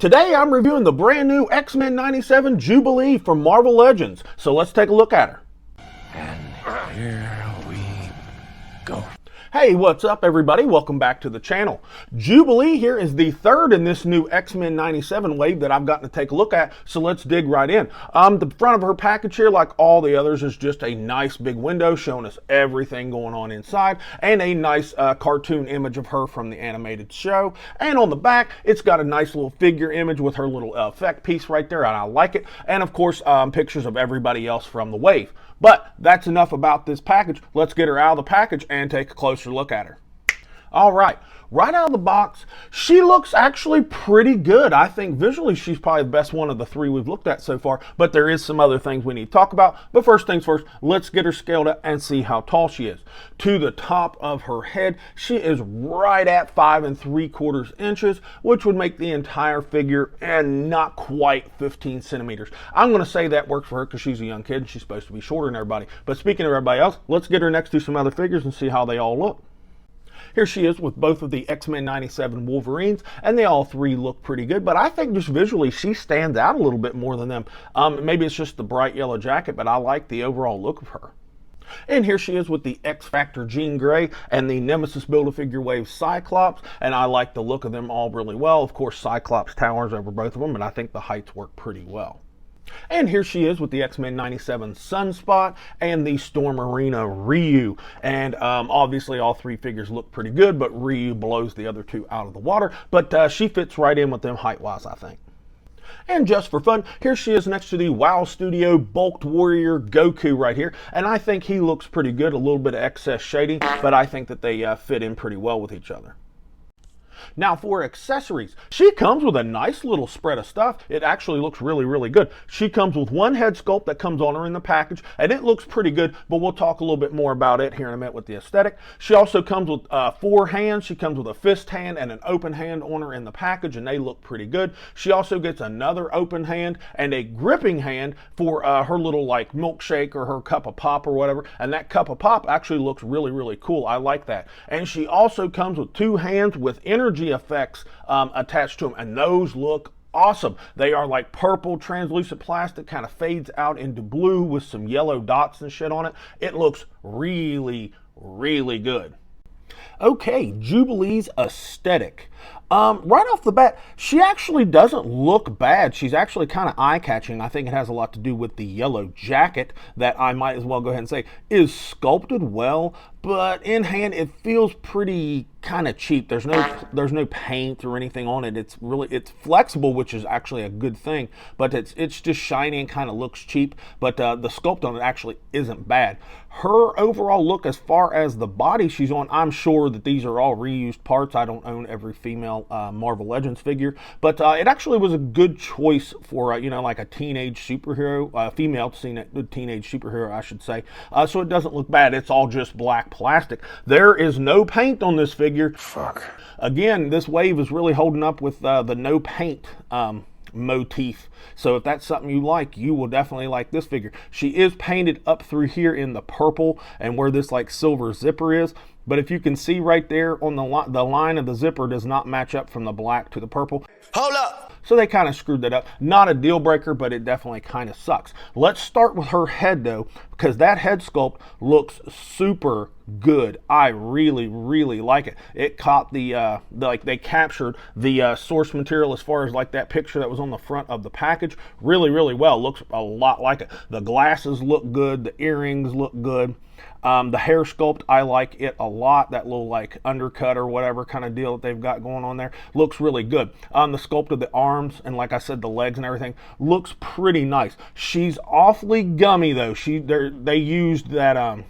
Today I'm reviewing the brand new X-Men 97 Jubilee from Marvel Legends, so let's take a look at her. And here we go. Hey, what's up everybody? Welcome back to the channel. Jubilee here is the third in this new X-Men 97 wave that I've gotten to take a look at, so let's dig right in. The front of her package here, like all the others, is just a nice big window showing us everything going on inside, and a nice cartoon image of her from the animated show. And on the back, it's got a nice little figure image with her little effect piece right there, and I like it. And of course, pictures of everybody else from the wave. But that's enough about this package. Let's get her out of the package and take a closer look at her. All right, right out of the box, she looks actually pretty good. I think visually she's probably the best one of the three we've looked at so far, but there is some other things we need to talk about. But first things first, let's get her scaled up and see how tall she is. To the top of her head, she is right at 5 3/4 inches, which would make the entire figure and not quite 15 centimeters. I'm going to say that works for her because she's a young kid and she's supposed to be shorter than everybody. But speaking of everybody else, let's get her next to some other figures and see how they all look. Here she is with both of the X-Men 97 Wolverines, and they all three look pretty good, but I think just visually she stands out a little bit more than them. Maybe it's just the bright yellow jacket, but I like the overall look of her. And here she is with the X-Factor Jean Grey and the Nemesis Build-A-Figure Wave Cyclops, and I like the look of them all really well. Of course, Cyclops towers over both of them, and I think the heights work pretty well. And here she is with the X-Men 97 Sunspot and the Storm Arena Ryu. And obviously all three figures look pretty good, but Ryu blows the other two out of the water. But she fits right in with them height-wise, I think. And just for fun, here she is next to the WoW Studio Bulked Warrior Goku right here. And I think he looks pretty good, a little bit of excess shading, but I think that they fit in pretty well with each other. Now for accessories, she comes with a nice little spread of stuff. It actually looks really, really good. She comes with one head sculpt that comes on her in the package, and it looks pretty good, but we'll talk a little bit more about it here in a minute with the aesthetic. She also comes with 4 hands. She comes with a fist hand and an open hand on her in the package, and they look pretty good. She also gets another open hand and a gripping hand for her little like milkshake or her cup of pop or whatever, and that cup of pop actually looks really, really cool. I like that. And she also comes with 2 hands with energy effects attached to them, and those look awesome. They are like purple translucent plastic, kind of fades out into blue with some yellow dots and shit on it. It looks really, really good. Okay, Jubilee's aesthetic. Right off the bat, she actually doesn't look bad. She's actually kind of eye-catching. I think it has a lot to do with the yellow jacket that I might as well go ahead and say is sculpted well, but in hand it feels pretty kind of cheap. There's no paint or anything on it. It's flexible, which is actually a good thing, but it's just shiny and kind of looks cheap. But the sculpt on it actually isn't bad. Her overall look, as far as the body she's on, I'm sure that these are all reused parts. I don't own every female Marvel Legends figure, but it actually was a good choice for like a teenage superhero, female teenage superhero, I should say. So it doesn't look bad. It's all just black plastic. There is no paint on this figure. Fuck. Again, this wave is really holding up with the no paint motif. So if that's something you like, you will definitely like this figure. She is painted up through here in the purple and where this like silver zipper is. But if you can see right there on the line of the zipper does not match up from the black to the purple. Hold up. So they kind of screwed that up. Not a deal breaker, but it definitely kind of sucks. Let's start with her head though, because that head sculpt looks super good. I really, really like it. It caught like they captured the source material as far as like that picture that was on the front of the package really, really well. Looks a lot like it. The glasses look good. The earrings look good. The hair sculpt, I like it a lot. That little like undercut or whatever kind of deal that they've got going on there looks really good. The sculpt of the arms and like I said, the legs and everything looks pretty nice. She's awfully gummy though. They used that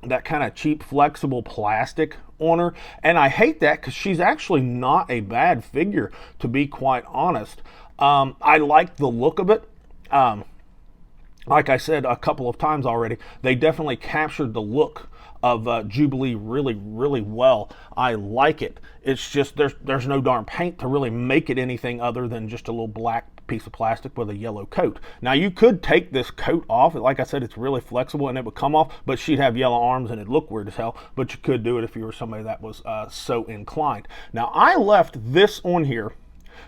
that kind of cheap flexible plastic on her, and I hate that because she's actually not a bad figure, to be quite honest. I like the look of it. Like I said a couple of times already, they definitely captured the look of Jubilee really, really well. I like it. It's just there's no darn paint to really make it anything other than just a little black piece of plastic with a yellow coat. Now you could take this coat off. Like I said, it's really flexible and it would come off, but she'd have yellow arms and it'd look weird as hell, but you could do it if you were somebody that was so inclined. Now I left this on here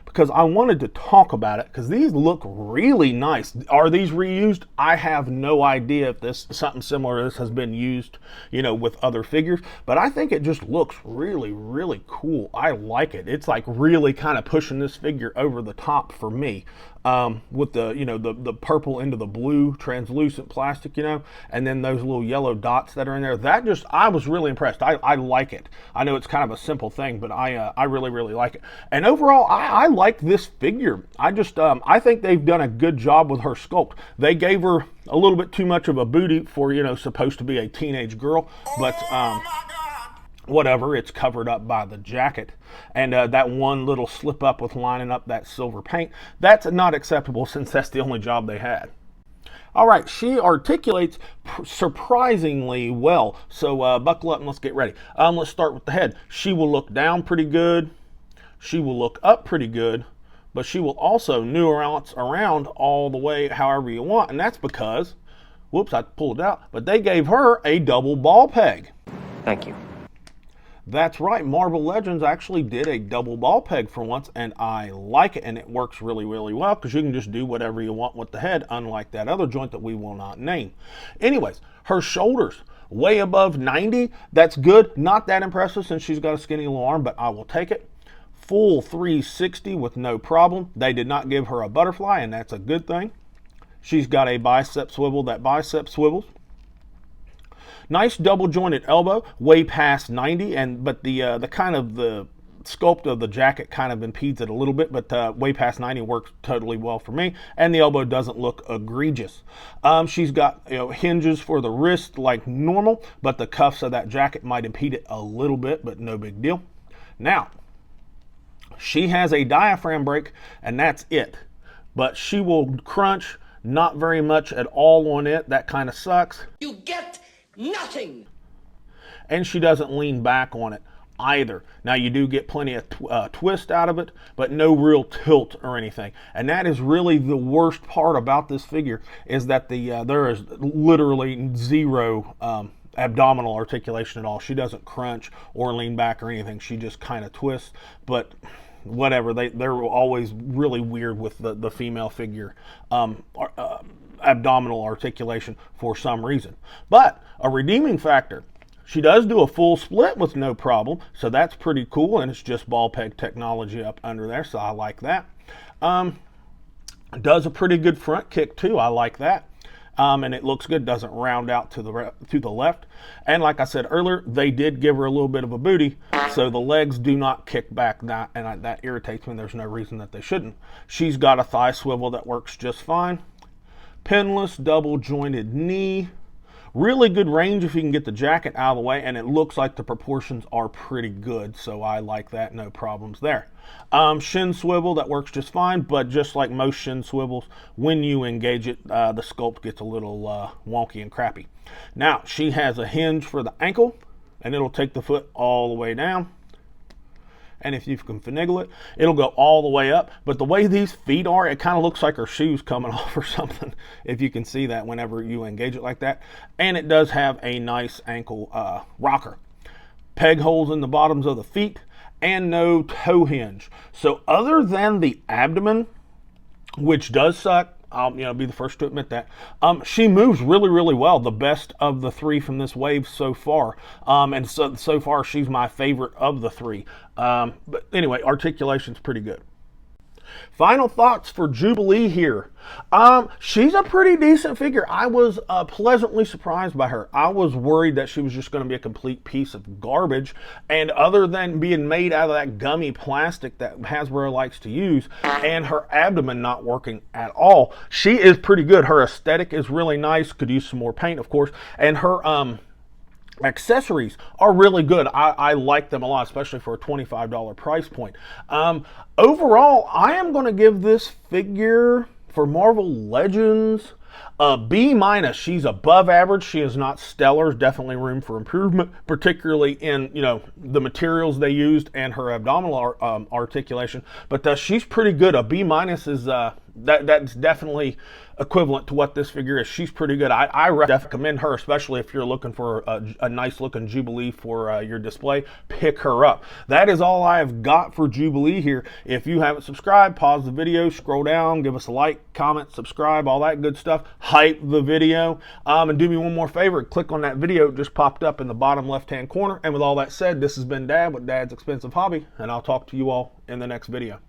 because I wanted to talk about it because these look really nice. Are these reused? I have no idea if this something similar to this has been used, you know, with other figures, but I think it just looks really, really cool. I like it. It's like really kind of pushing this figure over the top for me. With the, you know, the purple into the blue translucent plastic, you know, and then those little yellow dots that are in there. That just, I was really impressed. I like it. I know it's kind of a simple thing, but I really, really like it. And overall, I like this figure. I think they've done a good job with her sculpt. They gave her a little bit too much of a booty for, you know, supposed to be a teenage girl, but whatever, it's covered up by the jacket. And that one little slip up with lining up that silver paint, that's not acceptable since that's the only job they had. All right, she articulates surprisingly well, so buckle up and let's get ready. Let's start with the head. She will look down pretty good. She will look up pretty good, but she will also nuance around all the way however you want, and that's because, whoops, I pulled it out, but they gave her a double ball peg. Thank you. That's right, Marvel Legends actually did a double ball peg for once, and I like it, and it works really, really well because you can just do whatever you want with the head, unlike that other joint that we will not name. Anyways, her shoulders, way above 90. That's good. Not that impressive since she's got a skinny little arm, but I will take it. Full 360 with no problem. They did not give her a butterfly, and that's a good thing. She's got a bicep swivel. That bicep swivels. Nice double jointed elbow, way past 90, but the kind of the sculpt of the jacket kind of impedes it a little bit, but way past 90 works totally well for me, and the elbow doesn't look egregious. She's got, you know, hinges for the wrist like normal, but the cuffs of that jacket might impede it a little bit, but no big deal. Now, she has a diaphragm brake, and that's it, but she will crunch not very much at all on it. That kind of sucks. You get nothing. And she doesn't lean back on it either. Now you do get plenty of twist out of it, but no real tilt or anything. And that is really the worst part about this figure, is that there is literally zero abdominal articulation at all. She doesn't crunch or lean back or anything. She just kind of twists, but whatever. They're always really weird with the female figure abdominal articulation for some reason. But a redeeming factor, she does do a full split with no problem, so that's pretty cool, and it's just ball peg technology up under there, so I like that. Does a pretty good front kick too. I like that. And it looks good, doesn't round out to the left. And like I said earlier, they did give her a little bit of a booty, so the legs do not kick back, and that irritates me. There's no reason that they shouldn't. She's got a thigh swivel that works just fine. Pinless double jointed knee. Really good range if you can get the jacket out of the way, and it looks like the proportions are pretty good, so I like that, no problems there. Shin swivel, that works just fine, but just like most shin swivels, when you engage it, the sculpt gets a little wonky and crappy. Now, she has a hinge for the ankle, and it'll take the foot all the way down. And if you can finagle it, it'll go all the way up. But the way these feet are, it kind of looks like her shoes coming off or something, if you can see that whenever you engage it like that. And it does have a nice ankle rocker. Peg holes in the bottoms of the feet, and no toe hinge. So other than the abdomen, which does suck, I'll be the first to admit that. She moves really, really well. The best of the three from this wave so far. And so far, she's my favorite of the three. But anyway, articulation's pretty good. Final thoughts for Jubilee here. She's a pretty decent figure. I was pleasantly surprised by her. I was worried that she was just going to be a complete piece of garbage. And other than being made out of that gummy plastic that Hasbro likes to use, and her abdomen not working at all, she is pretty good. Her aesthetic is really nice. Could use some more paint, of course. And her accessories are really good. I like them a lot, especially for a $25 price point. Overall, I am going to give this figure, for Marvel Legends, a B-. She's above average. She is not stellar. Definitely room for improvement, particularly in the materials they used and her abdominal articulation. But she's pretty good. A B- is that's definitely equivalent to what this figure is. She's pretty good. I recommend her, especially if you're looking for a nice looking Jubilee for your display. Pick her up. That is all I have got for Jubilee here. If you haven't subscribed, pause the video, scroll down, give us a like, comment, subscribe, all that good stuff. Hype the video. And do me one more favor, click on that video just popped up in the bottom left hand corner. And with all that said, this has been Dad with Dad's Expensive Hobby, and I'll talk to you all in the next video.